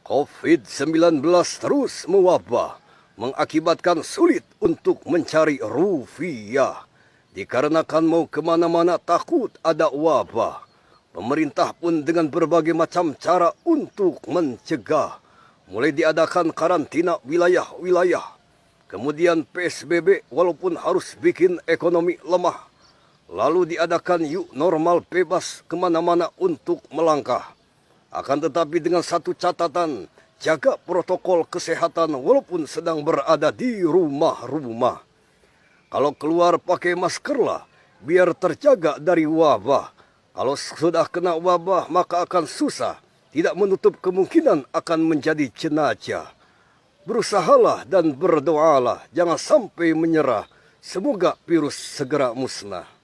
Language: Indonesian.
COVID-19 terus mewabah, mengakibatkan sulit untuk mencari rupiah. Dikarenakan mau kemana-mana takut ada wabah, pemerintah pun dengan berbagai macam cara untuk mencegah. Mulai diadakan karantina wilayah-wilayah, kemudian PSBB walaupun harus bikin ekonomi lemah. Lalu diadakan yuk normal bebas kemana-mana untuk melangkah. Akan tetapi dengan satu catatan, jaga protokol kesehatan walaupun sedang berada di rumah-rumah. Kalau keluar pakai maskerlah, biar terjaga dari wabah. Kalau sudah kena wabah maka akan susah, tidak menutup kemungkinan akan menjadi jenazah. Berusahalah dan berdoalah, jangan sampai menyerah. Semoga virus segera musnah.